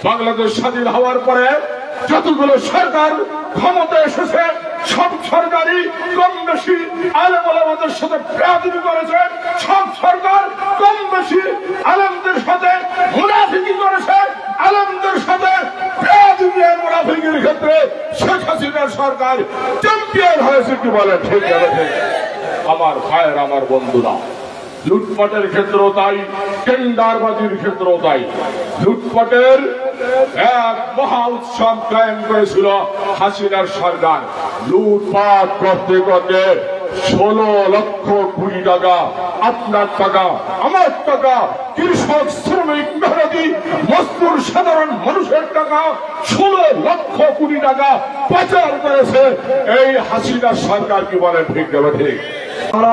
বাংলাদেশ স্বাধীন হওয়ার পরে যতগুলো সরকার ক্ষমতা এসেছে সব সরকারই কম বেশি আলেম ওলামাদের সাথে বেয়াদবি করেছে, সব সরকার কম বেশি আলেমদের সাথে মুনাফিকি করেছে, আলেমদের সাথে বেয়াদবি আর মুনাফিকির ক্ষেত্রে শেখ হাসিনার সরকার চ্যাম্পিয়ন হয়েছে। কি বলে ঠিক আছে? আমার ভাইয়ের, আমার বন্ধুরা, লুটপাটের ক্ষেত্রেও তাই, টেন্ডারবাজির ক্ষেত্রেও তাই। লুটপাটের এক মহা উৎসব কায়েম করেছিল হাসিনার সরকার। লুটপাট করতে করতে 16 লক্ষ কোটি টাকা, আপনার টাকা, আমার টাকা, কৃষক, শ্রমিক, মেহনতি মজদুর, সাধারণ মানুষের টাকা 16 লক্ষ কোটি টাকা পাচার করেছে এই হাসিনার সরকার। কি বলেন ঠিক না ঠিক?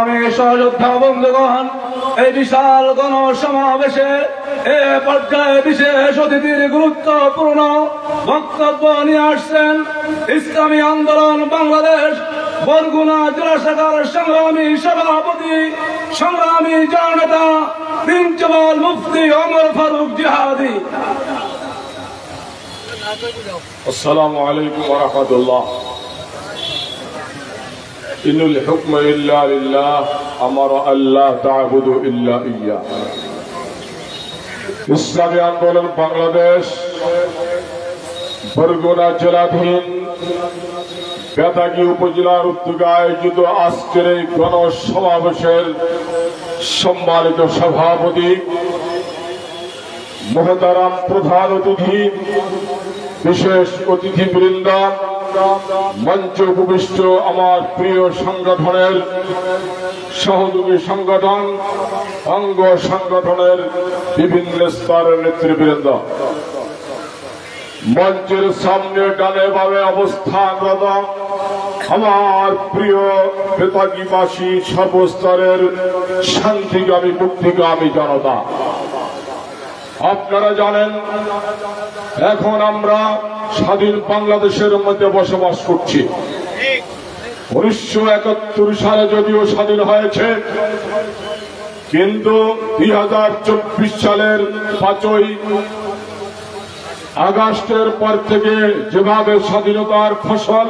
আমি সহযোদ্ধা বন্ধুগণ, এই বিশাল গণসমাবেশে এ পর্যায়ে বিশেষ অতিথির গুরুত্বপূর্ণ বক্তব্য নিয়ে আসছেন ইসলামী আন্দোলন বাংলাদেশ বরগুনা জেলা শাখার সংগ্রামী সভাপতি, সংগ্রামী জননেতা প্রিন্সিপাল মুফতি ওমর ফারুক জিহাদি। আসসালামু আলাইকুম ওয়া রাহমাতুল্লাহ। ইনুল হুকমু ইল্লা লিল্লাহ আমারা আল্লাহ তা'বুদু ইল্লা ইয়্যাহ। ইসলামী আন্দোলন বাংলাদেশ বরগুনা জেলাধীন বেতাগী উপজেলার উদ্যোগে আয়োজিত আজকের এই গণসমাবেশের সম্মানিত সভাপতি, মোহতারাম প্রধান অতিথি, বিশেষ অতিথিবৃন্দ, মঞ্চে উপবিষ্ট আমার প্রিয় সংগঠনের সহযোগী সংগঠন, অঙ্গ সংগঠনের বিভিন্ন স্তরের নেতৃবৃন্দ, মঞ্চের সামনে ডানে বামে অবস্থানরত আমার প্রিয় বেতাগীবাসী সর্বস্তরের শান্তিকামী মুক্তিকামী জনতা, আপনারা জানেন এখন আমরা স্বাধীন বাংলাদেশের মধ্যে বসবাস করছি। 1971 সালে যদিও স্বাধীন হয়েছে, কিন্তু 2024 সালের 5ই আগস্টের পর থেকে যেভাবে স্বাধীনতার ফসল,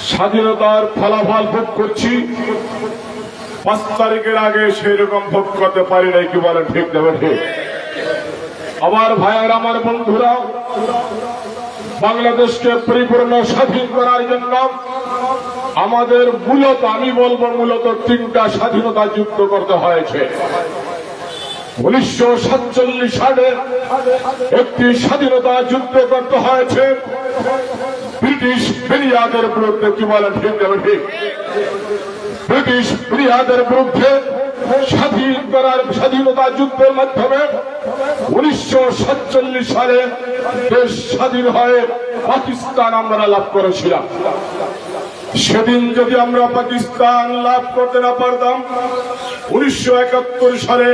স্বাধীনতার ফলাফল ভোগ করছি, 5 তারিখের আগে সেই রকম ভোগ করতে পারি নাই। কি বলেন ঠিক না ঠিক? আমার ভাইয়ের, আমার বন্ধুরা, বাংলাদেশকে পরিপূর্ণ স্বাধীন করার জন্য আমাদের মূলত, আমি বলবো মূলত 3টা স্বাধীনতা যুদ্ধ করতে হয়েছে। 1947 সালে একটি স্বাধীনতা যুদ্ধ করতে হয়েছে ব্রিটিশ পেরিয়াদের বিরুদ্ধে। কি বলেন ঠিক না ঠিক? ব্রিটিশ পেরিয়াদের বিরুদ্ধে স্বাধীনতা যুদ্ধের মাধ্যমে 1947 সালে দেশ স্বাধীন হয়ে পাকিস্তান আমরা লাভ করেছিলাম। সেদিন যদি আমরা পাকিস্তান লাভ করতে না পারতাম, 1971 সালে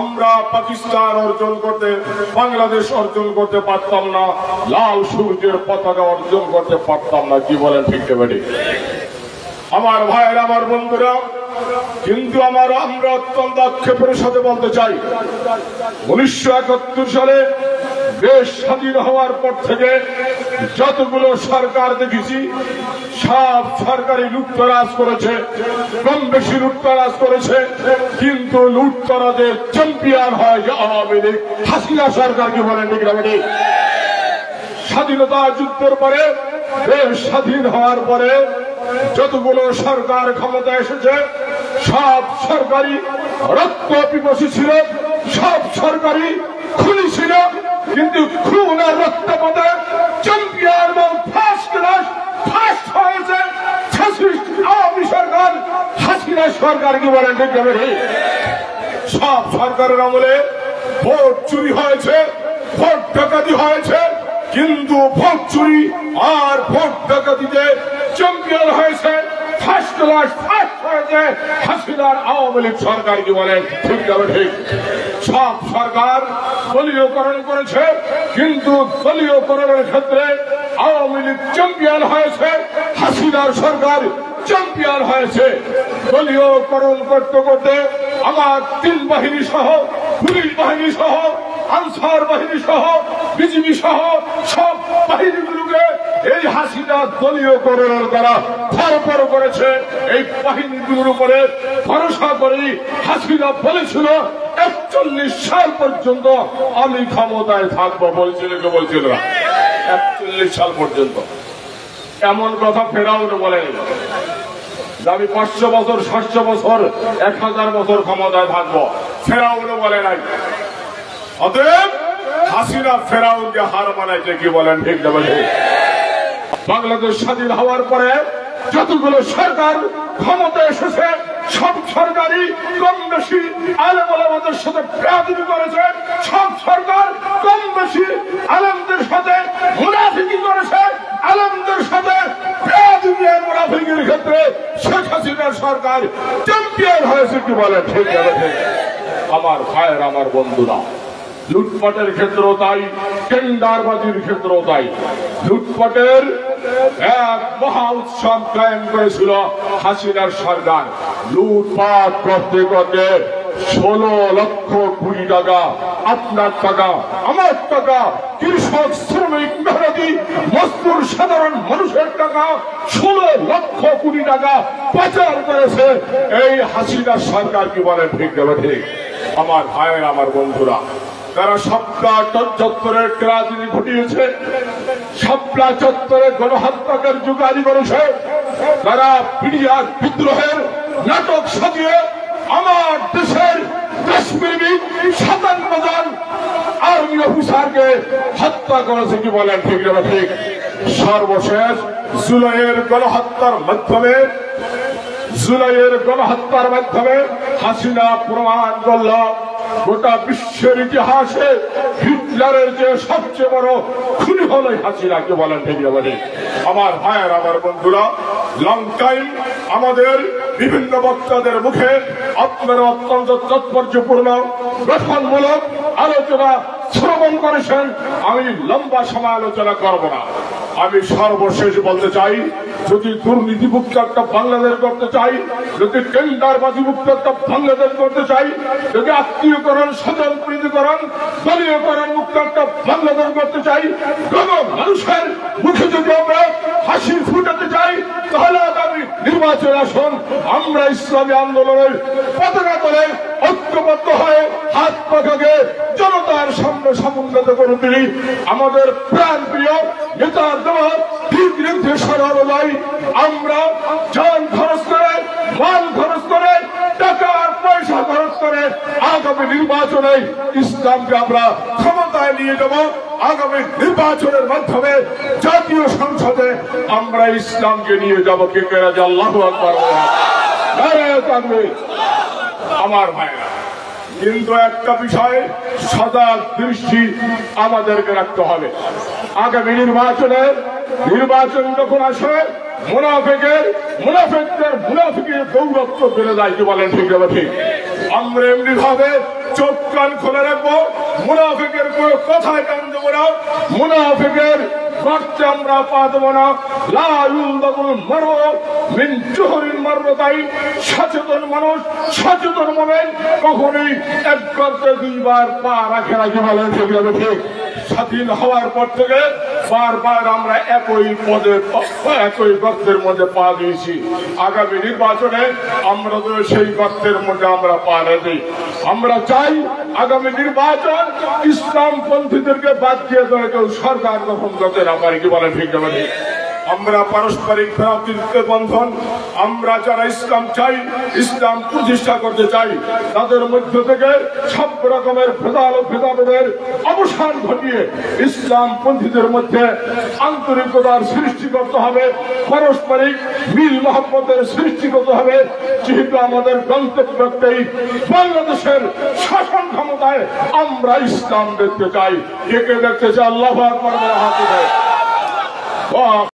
আমরা পাকিস্তান অর্জন করতে, বাংলাদেশ অর্জন করতে পারতাম না, লাল সূর্যের পতাকা অর্জন করতে পারতাম না। কি বলেন ঠিক না ঠিক? আমার ভাইয়ের, আমার বন্ধুরা, কিন্তু আমরা অত্যন্ত আক্ষেপের সাথে বলতে চাই, 1971 সালে দেশ স্বাধীন হওয়ার পর থেকে যতগুলো সরকার দেখেছি সব সরকারি লুটতরাজ করেছে, কম বেশি লুটতরাজ করেছে, কিন্তু লুটতরাজের চ্যাম্পিয়ন হয় যে আওয়ামী লীগ, হাসিনা সরকার। কি বলেন ঠিক না ঠিক? স্বাধীনতা যুদ্ধের পরে, দেশ স্বাধীন হওয়ার পরে যতগুলো সরকার ক্ষমতা এসেছে সব সরকারি রক্ত পিপাসী ছিল, সব সরকারি খুনি ছিল, কিন্তু খুন আর রক্তপাতে চ্যাম্পিয়ন এবং ফার্স্ট ক্লাস ফার্স্ট হয়েছে আওয়ামী সরকার, হাসিনা সরকার। কি বলেন ঠিক না ঠিক? সব সরকারের আমলে ভোট চুরি হয়েছে, ভোট ডাকাতি হয়েছে, কিন্তু ভোট চুরি আর ভোট ডাকাতিতে চ্যাম্পিয়ন হয়েছে, ফার্স্ট ক্লাস ফার্স্ট হয়েছে হাসিনার আওয়ামী লীগ সরকার। কি বলেন ঠিক না ঠিক? সব সরকার দলীয়করণ করেছে, কিন্তু দলীয়করণের ক্ষেত্রে আওয়ামী লীগ চ্যাম্পিয়ন হয়েছে, হাসিনার সরকার চ্যাম্পিয়ন হয়েছে। দলীয়করণ করতে করতে আমার 3 বাহিনী সহ, পুলিশ বাহিনী সহ আনসার বাহিনী সহ বিজিবি সহ সব বাহিনীগুলোকে এই হাসিনা দলীয়করণের দ্বারা ধরপড় করেছে। এই বাহিনীগুলোর উপরে ভরসা করে হাসিনা বলেছিল 41 সাল পর্যন্ত আমি ক্ষমতায় থাকবো, বলছিল কি বলছিল না? 41 সাল পর্যন্ত। এমন কথা ফেরাউন বলেনি আমি 500 বছর 700 বছর 1000 বছর ক্ষমতায় থাকবো, ফেরাউন বলে নাই। অতএব হাসিনা ফেরাউনকে হার মানাইছে, কি বলেন ঠিক না? বাংলাদেশ স্বাধীন হওয়ার পরে যতগুলো সরকার ক্ষমতায় এসেছে সব সরকারই কম বেশি আলেম ওলামাদের সাথে বেয়াদবি করেছে, সব সরকার কম বেশি আলেমদের সাথে মুনাফিকি করেছে, আলেমদের সাথে বেয়াদবি আর মুনাফিকির ক্ষেত্রে শেখ হাসিনার সরকার চ্যাম্পিয়ন হয়েছে, কি বলেন ঠিক আছে? আমার ভাইয়ের, আমার বন্ধুরা, লুটপাটের ক্ষেত্রেও তাই, টেন্ডারবাজির ক্ষেত্রেও তাই। লুটপাটের এক মহা উৎসব কায়েম করেছিল হাসিনার সরকার। লুটপাট করতে করতে 16 লক্ষ কোটি টাকা, আপনার টাকা, আমার টাকা, কৃষক, শ্রমিক, মেহনতি মজদুর, সাধারণ মানুষের টাকা 16 লক্ষ কোটি টাকা পাচার করেছে এই হাসিনার সরকার, কি বলেন ঠিক না? ঠিক। আমার ভাইয়ের, আমার বন্ধুরা, তারা শাপলা চত্বরে রাজনীতি ঘটিয়েছে, শাপলা চত্বরে গণহত্যার জোগাড়ি করেছে, তারা পিডিআর বিদ্রোহের নাটক সাজিয়ে আমার দেশের দেশপ্রেমিক 57 জন আর্মি অফিসারকে হত্যা করেছে, কি বলেন ঠিক না? ঠিক। সর্বশেষ জুলাইয়ের গণহত্যার মাধ্যমে হাসিনা প্রমাণ করল গোটা বিশ্বের ইতিহাসে হিটলারের যে সবচেয়ে বড় খুনি হলো হাসিনা, কি বলেন ঠিক না? আমার ভাইয়ের, আমার বন্ধুরা, লং টাইম আমাদের বিভিন্ন বক্তাদের মুখে আপনারা অত্যন্ত তাৎপর্যপূর্ণ গঠনমূলক আলোচনা শ্রবণ করেছেন। আমি লম্বা সময় আলোচনা করব না। আমি সর্বশেষ বলতে চাই, যদি দুর্নীতিমুক্ত একটা বাংলাদেশ করতে চাই, যদি টেন্ডারবাজি মুক্ত একটা বাংলাদেশ করতে চাই, যদি আত্মীয়করণ, স্বজনপ্রীতিকরণ, দলীয়করণ মুক্ত একটা বাংলাদেশ করতে চাই, কোন মানুষের মুখে যদি আমরা হাসি ফুটাতে চাই, তাহলে আগামী নির্বাচন আসুন আমরা ইসলামী আন্দোলনের পতাকা তোলে ঐক্যবদ্ধ হয়ে হাত পাখাকে জনতার সামনে সমুন্নত করে তুলি। আমাদের প্রাণ প্রিয় নেতা দেওয়া ঠিক নির্দেশন অনুযায়ী আমরা জান খরচ করে, মাল খরচ করে, টাকা পয়সা খরচ করে আগামী নির্বাচনে ইসলামকে আমরা ক্ষমতায় নিয়ে যাব। আগামী নির্বাচনের মাধ্যমে জাতীয় সংসদে আমরা ইসলামকে নিয়ে যাব। কে কেরা যে আল্লাহু আকবার। আমার ভাইরা, কিন্তু একটা বিষয়ে সজাগ দৃষ্টি আমাদেরকে রাখতে হবে। আগামী নির্বাচন যখন আসে মুনাফিকের দৌরত্ব বেড়ে যায়, কি বলেন ঠিক না? ঠিক। আমরা এমনি ভাবে চোখ কান খুলে রাখবো, মুনাফিকের কোনো কথায় কান দেবো না, মুনাফিকের গর্তে আমরা পা দেবো না। সচেতন মানুষ, সচেতন মোমেন কখনোই এক গর্তে 2 বার পা রাখে না, কি বলেন ঠিক না? ঠিক। স্বাধীন হওয়ার পর থেকে বারবার আমরা একই গর্তের মধ্যে পা দিয়েছি। আগামী নির্বাচনে আমরা তো সেই গর্তের মধ্যে আমরা পা দিই। আমরা চাই আগামী নির্বাচন ইসলামপন্থীদেরকে বাদ দিয়ে কেউ সরকার গঠন করতে না পারে, কি বলেন ঠিক না? আমরা পারস্পরিক ভ্রাতৃত্বের বন্ধন, আমরা যারা ইসলাম চাই, ইসলাম প্রতিষ্ঠা করতে চাই, তাদের মধ্য থেকে সব রকমের ভেদাভেদের অবসান ঘটিয়ে ইসলাম পন্থীদের মধ্যে আন্তরিকতার সৃষ্টি করতে হবে, পারস্পরিক মিল মহব্বতের সৃষ্টি করতে হবে। যেহেতু আমাদের গন্তব্য একটাই, বাংলাদেশের শাসন ক্ষমতায় আমরা ইসলাম দেখতে চাই। কে কে দেখতে চাই? আল্লাহু আকবার।